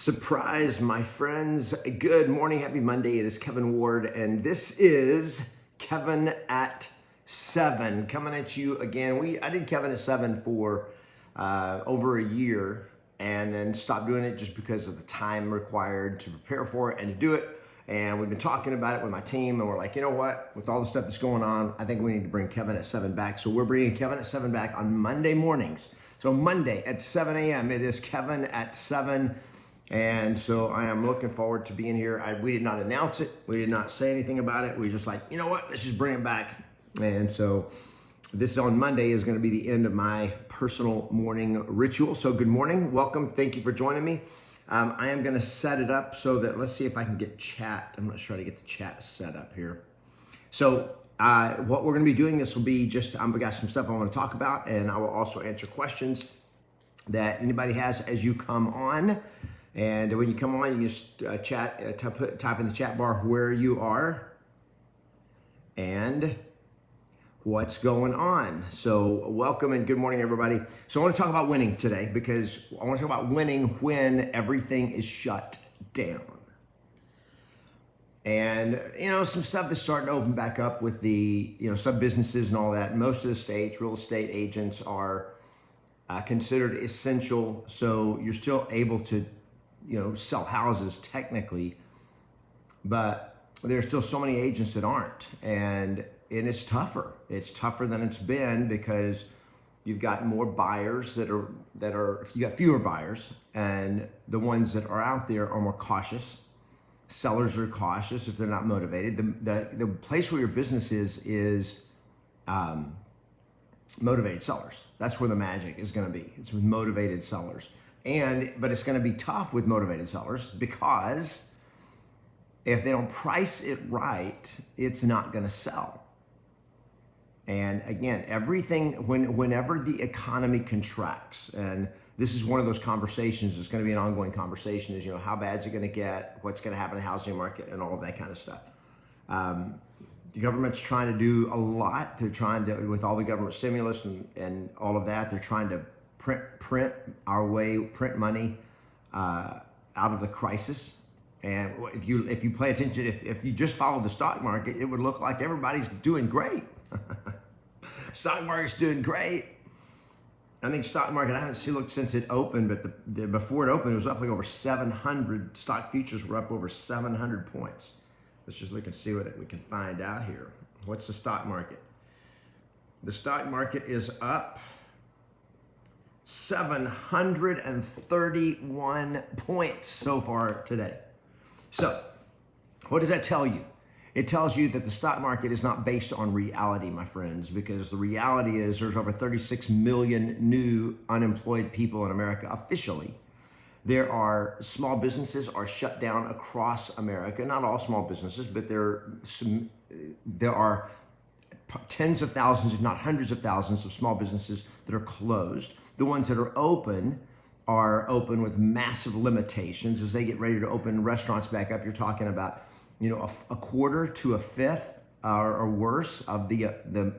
Surprise, my friends. Good morning. Happy Monday. It is Kevin Ward, and this is Kevin at 7 coming at you again. I did Kevin at 7 for over a year and then stopped doing it just because of the time required to prepare for it and to do it. And we've been talking about it with my team, and we're like, you know what? With all the stuff that's going on, I think we need to bring Kevin at 7 back. So we're bringing Kevin at 7 back on Monday mornings. So Monday at 7 a.m. it is Kevin at 7. And so I am looking forward to being here. We did not announce it. We did not say anything about it. We just like, you know what? Let's just bring it back. And so this on Monday is going to be the end of my personal morning ritual. So good morning. Welcome. Thank you for joining me. I am going to set it up so that, let's see if I can get chat. I'm not sure how to get the chat set up here. So what we're going to be doing, this will be just, I've got some stuff I want to talk about, and I will also answer questions that anybody has as you come on. And when you come on, you just type in the chat bar where you are and what's going on. So welcome and good morning, everybody. So I want to talk about winning today because I want to talk about winning when everything is shut down. And, some stuff is starting to open back up with the, some businesses and all that. Most of the states, real estate agents are considered essential. So you're still able to sell houses technically, but there's still so many agents that aren't, and it's tougher. It's tougher than it's been because you've got more buyers that are you got fewer buyers, and the ones that are out there are more cautious. Sellers are cautious if they're not motivated. The place where your business is motivated sellers. That's where the magic is going to be. It's with motivated sellers. But it's going to be tough with motivated sellers because if they don't price it right, it's not going to sell. And again, whenever the economy contracts, and this is one of those conversations, it's going to be an ongoing conversation, is, how bad is it going to get, what's going to happen in the housing market, and all of that kind of stuff. The government's trying to do a lot. They're trying to, with all the government stimulus and all of that, they're trying to print money out of the crisis. And if you pay attention, if you just follow the stock market, it would look like everybody's doing great. Stock market's doing great. I think stock market, I haven't looked since it opened, but before it opened, it was up like over 700. Stock futures were up over 700 points. Let's just look and see what we can find out here. What's the stock market? The stock market is up 731 points so far today. So what does that tell you? It tells you that the stock market is not based on reality, my friends, because the reality is there's over 36 million new unemployed people in America officially. There are small businesses are shut down across America. Not all small businesses, but there are tens of thousands, if not hundreds of thousands of small businesses that are closed. The ones that are open with massive limitations. As they get ready to open restaurants back up, you're talking about, a quarter to a fifth or worse of the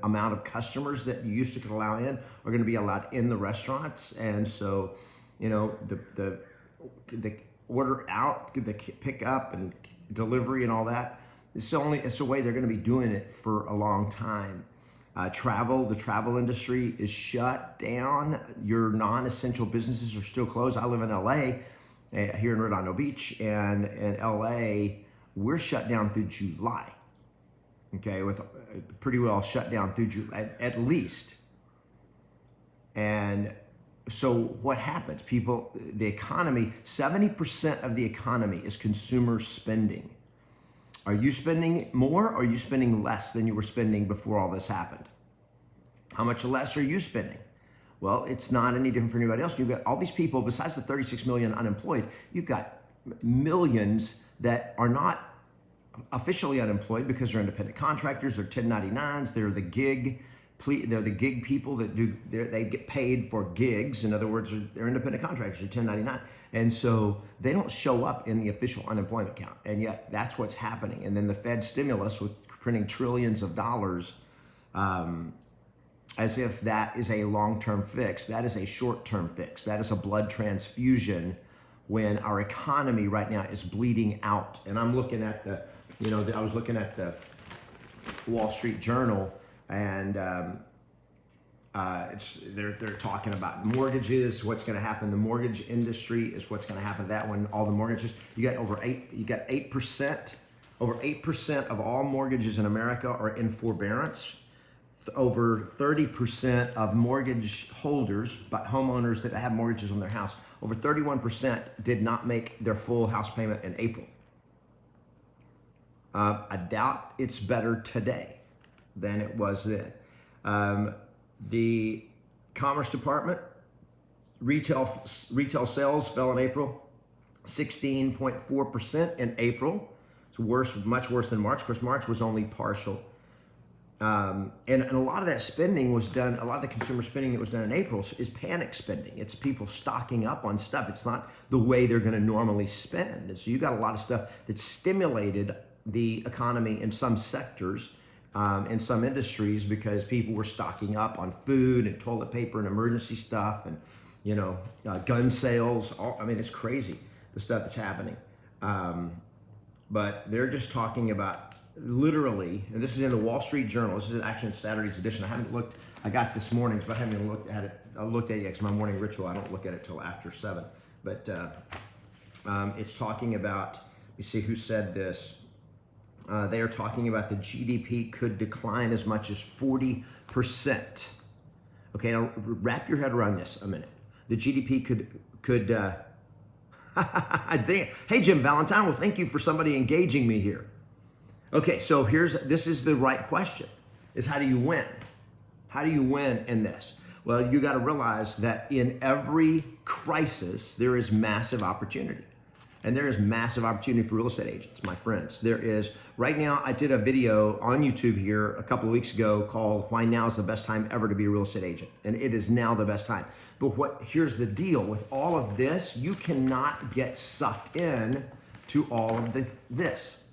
amount of customers that you used to could allow in are going to be allowed in the restaurants. And so, the order out, the pick up and delivery and all that, it's the way they're going to be doing it for a long time. The travel industry is shut down. Your non-essential businesses are still closed. I live in LA, here in Redondo Beach, and in LA, we're shut down through July. Okay, with pretty well shut down through July, at least. And so what happens? The economy, 70% of the economy is consumer spending. Are you spending more or are you spending less than you were spending before all this happened? How much less are you spending? Well, it's not any different for anybody else. You've got all these people, besides the 36 million unemployed, you've got millions that are not officially unemployed because they're independent contractors, they're 1099s, they're the gig people that they get paid for gigs. In other words, they're independent contractors, they're 1099. And so they don't show up in the official unemployment count. And yet that's what's happening. And then the Fed stimulus with printing trillions of dollars, as if that is a long-term fix. That is a short-term fix. That is a blood transfusion when our economy right now is bleeding out. And I'm looking at I was looking at the Wall Street Journal, and they're talking about mortgages, what's going to happen. The mortgage industry is what's going to happen to that one. All the mortgages, you got 8%. Over 8% of all mortgages in America are in forbearance. Over 30% of mortgage holders, but homeowners that have mortgages on their house, over 31% did not make their full house payment in April. I doubt it's better today than it was then. The Commerce Department, retail sales fell in April, 16.4% in April. It's worse, much worse than March. Of course, March was only partial. And a lot of that spending was done, a lot of the consumer spending that was done in April is panic spending. It's people stocking up on stuff. It's not the way they're going to normally spend. And so you got a lot of stuff that stimulated the economy in some sectors, in some industries, because people were stocking up on food and toilet paper and emergency stuff and, gun sales. It's crazy, the stuff that's happening. But they're just talking about literally, and this is in the Wall Street Journal. This is actually in Saturday's edition. I haven't looked, I got this morning's, but I haven't even looked at it. I looked at it because my morning ritual, I don't look at it till after 7. But it's talking about, let me see who said this. They are talking about the GDP could decline as much as 40%. Okay, now wrap your head around this a minute. The GDP could I think, hey, Jim Valentine, well, thank you for somebody engaging me here. Okay, so this is the right question, is how do you win? How do you win in this? Well, you got to realize that in every crisis, there is massive opportunity. And there is massive opportunity for real estate agents, my friends. There is, right now, I did a video on YouTube here a couple of weeks ago called Why Now is the Best Time Ever to Be a Real Estate Agent. And it is now the best time. But here's the deal, with all of this, you cannot get sucked in to all of this.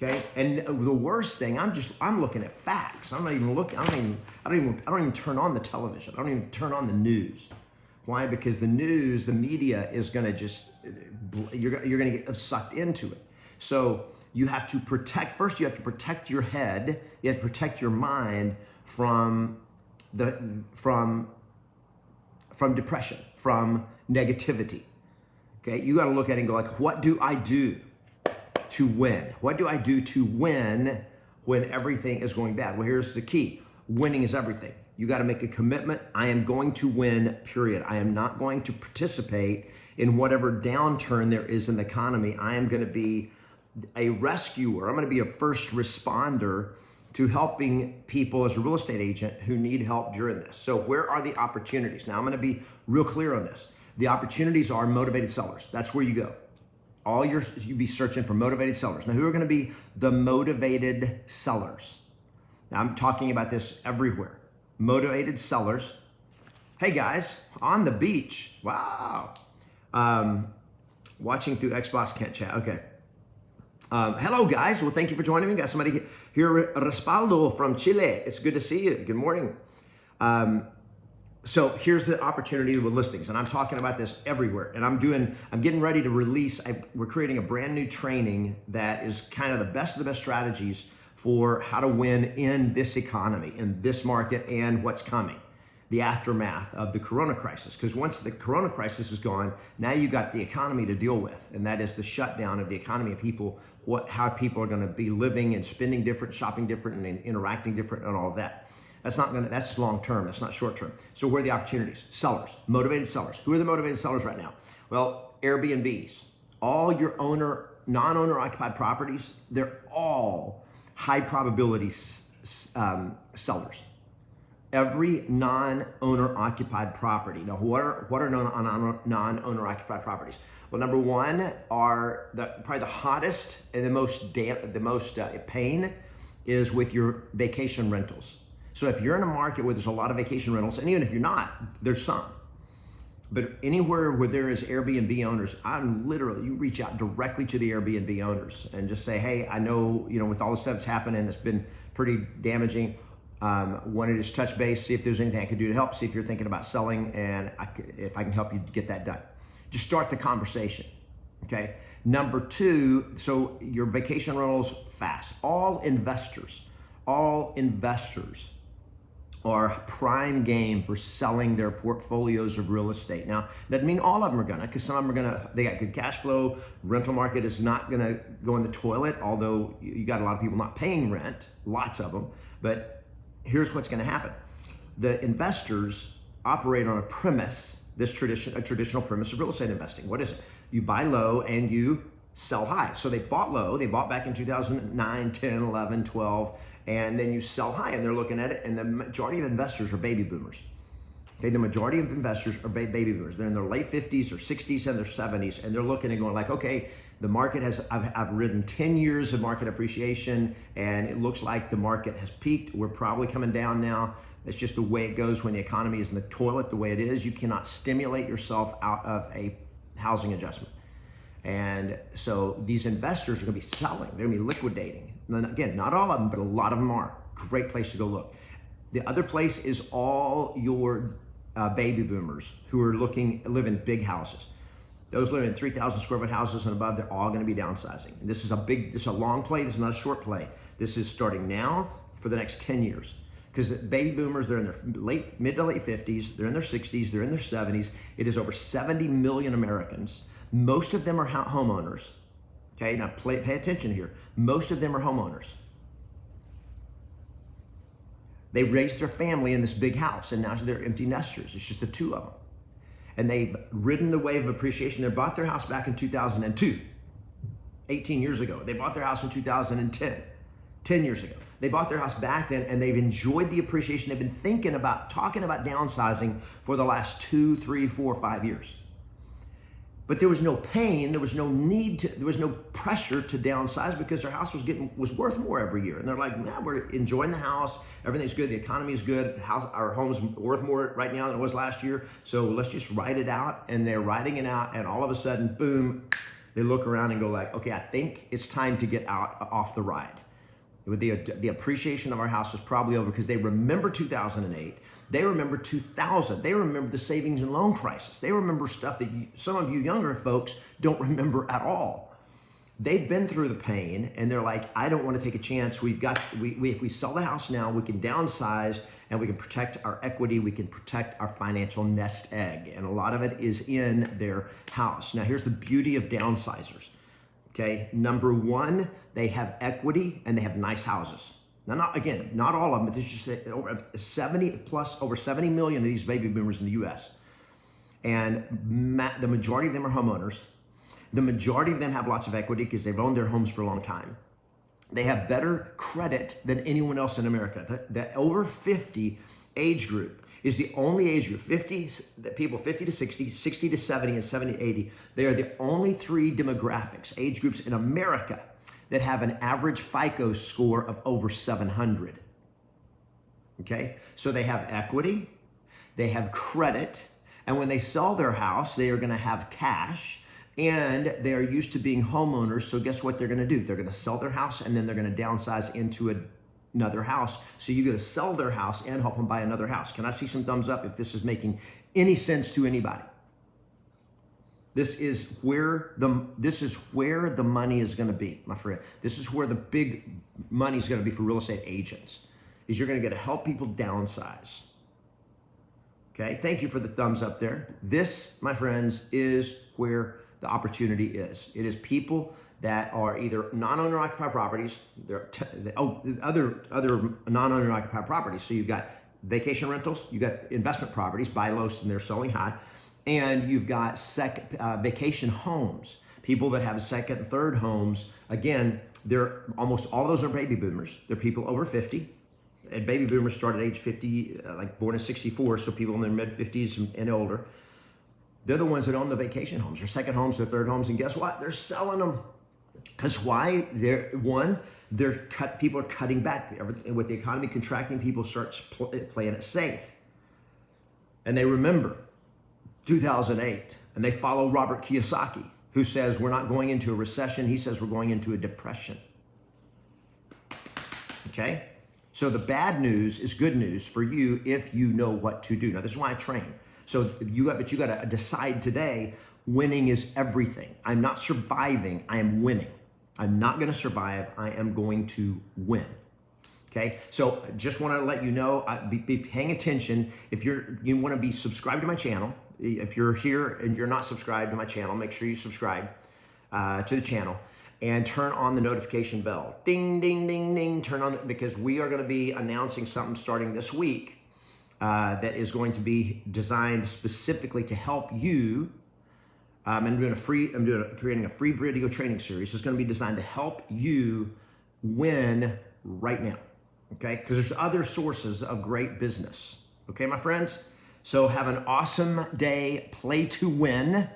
Okay, and the worst thing, I'm looking at facts. I'm not even looking. I don't even turn on the television. I don't even turn on the news. Why? Because the news, the media is going to you're going to get sucked into it. So you have to protect. First, you have to protect your head. You have to protect your mind from depression, from negativity. Okay, you got to look at it and go like, what do I do to win? What do I do to win when everything is going bad? Well, here's the key. Winning is everything. You got to make a commitment. I am going to win, period. I am not going to participate in whatever downturn there is in the economy. I am going to be a rescuer. I'm going to be a first responder to helping people as a real estate agent who need help during this. So where are the opportunities? Now I'm going to be real clear on this. The opportunities are motivated sellers. That's where you go. You be searching for motivated sellers. Now, who are going to be the motivated sellers? Now, I'm talking about this everywhere. Motivated sellers. Hey guys, on the beach. Wow. Watching through Xbox, can't chat. Okay. Hello guys. Well, thank you for joining me. Got somebody here, Respaldo from Chile. It's good to see you. Good morning. So here's the opportunity with listings, and I'm talking about this everywhere. And I'm getting ready to release. We're creating a brand new training that is kind of the best of the best strategies for how to win in this economy, in this market, and what's coming, the aftermath of the corona crisis. Because once the corona crisis is gone, now you got the economy to deal with, and that is the shutdown of the economy of people, how people are going to be living and spending different, shopping different, and interacting different, and all of that. That's long term. That's not short term. So where are the opportunities? Sellers, motivated sellers. Who are the motivated sellers right now? Well, Airbnbs, all your non-owner occupied properties, they're all high probability sellers. Every non-owner occupied property. Now, what are non-owner occupied properties? Well, number one are probably the hottest and the most pain is with your vacation rentals. So if you're in a market where there's a lot of vacation rentals, and even if you're not, there's some. But anywhere where there is Airbnb owners, you reach out directly to the Airbnb owners and just say, hey, I know, with all the stuff that's happening, it's been pretty damaging. Wanted to just touch base, see if there's anything I could do to help, see if you're thinking about selling, and if I can help you get that done. Just start the conversation, okay? Number two, so your vacation rentals, fast. All investors are prime game for selling their portfolios of real estate. Now, doesn't mean all of them are gonna, because some of them are gonna, they got good cash flow. Rental market is not gonna go in the toilet, although you got a lot of people not paying rent, lots of them. But here's what's gonna happen. The investors operate on a premise, a traditional premise of real estate investing. What is it? You buy low and you sell high. So they bought low, they bought back in 2009, 10, 11, 12, and then you sell high, and they're looking at it, and the majority of investors are baby boomers. Okay, the majority of investors are baby boomers. They're in their late 50s or 60s and their 70s, and they're looking and going like, okay, the market has, I've ridden 10 years of market appreciation, and it looks like the market has peaked. We're probably coming down now. That's just the way it goes when the economy is in the toilet the way it is. You cannot stimulate yourself out of a housing adjustment. And so these investors are gonna be selling, they're gonna be liquidating. And again, not all of them, but a lot of them are. Great place to go look. The other place is all your baby boomers who are live in big houses. Those live in 3,000 square foot houses and above, they're all gonna be downsizing. And this is a long play, this is not a short play. This is starting now for the next 10 years. Because baby boomers, they're in their mid to late 50s, they're in their 60s, they're in their 70s. It is over 70 million Americans. Most of them are homeowners. Okay, now pay attention here. Most of them are homeowners. They raised their family in this big house, and now they're empty nesters. It's just the two of them. And they've ridden the wave of appreciation. They bought their house back in 2002, 18 years ago. They bought their house in 2010, 10 years ago. They bought their house back then, and they've enjoyed the appreciation. They've been talking about downsizing for the last 2, 3, 4, 5 years. But there was no pain, there was no need there was no pressure to downsize because their house was worth more every year. And they're like, man, we're enjoying the house, everything's good, the economy is good, our home's worth more right now than it was last year, so let's just ride it out. And they're riding it out, and all of a sudden, boom, they look around and go like, okay, I think it's time to get off the ride. The appreciation of our house is probably over, because they remember 2008. They remember 2000. They remember the savings and loan crisis. They remember stuff that some of you younger folks don't remember at all. They've been through the pain, and they're like, I don't want to take a chance. If we sell the house now, we can downsize, and we can protect our equity. We can protect our financial nest egg. And a lot of it is in their house. Now, here's the beauty of downsizers. Okay, number one, they have equity and they have nice houses. Now, not all of them, but there's just over 70 million of these baby boomers in the US. And the majority of them are homeowners. The majority of them have lots of equity because they've owned their homes for a long time. They have better credit than anyone else in America. The over 50 age group is the only age group, people 50 to 60, 60 to 70, and 70 to 80. They are the only three demographics, age groups in America that have an average FICO score of over 700. Okay, so they have equity, they have credit, and when they sell their house, they are gonna have cash, and they are used to being homeowners, so guess what they're gonna do? They're gonna sell their house, and then they're gonna downsize into another house. So you're gonna sell their house and help them buy another house. Can I see some thumbs up if this is making any sense to anybody? This is where the money is gonna be, my friend. This is where the big money is gonna be for real estate agents, is you're gonna get to help people downsize. Okay, thank you for the thumbs up there. This, my friends, is where the opportunity is. It is people that are either non-owner occupied properties, other non-owner occupied properties. So you've got vacation rentals, you've got investment properties, buy low and they're selling high, and you've got vacation homes. People that have second and third homes. Again, they're almost all of those are baby boomers. They're people over 50. And baby boomers start at age 50, like born in 64, so people in their mid 50s and older. They're the ones that own the vacation homes, their second homes, their third homes, and guess what? They're selling them. Because why? People are cutting back. With the economy contracting, people start playing it safe. And they remember 2008, and they follow Robert Kiyosaki, who says we're not going into a recession. He says we're going into a depression. Okay? So the bad news is good news for you if you know what to do. Now, this is why I train. So you got to decide today, Winning is everything. I'm not surviving, I am winning. I'm not gonna survive, I am going to win. Okay, so just want to let you know, be paying attention. If you want to be subscribed to my channel, if you're here and you're not subscribed to my channel, make sure you subscribe to the channel and turn on the notification bell. Ding, ding, ding, ding. Turn on it, because we are going to be announcing something starting this week that is going to be designed specifically to help you. I'm creating a free video training series. It's going to be designed to help you win right now. Okay, because there's other sources of great business. Okay, my friends? So have an awesome day. Play to win.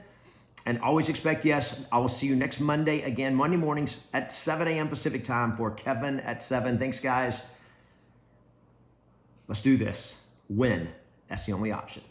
And always expect yes. I will see you next Monday. Again, Monday mornings at 7 a.m. Pacific time for Kevin at 7. Thanks, guys. Let's do this. Win. That's the only option.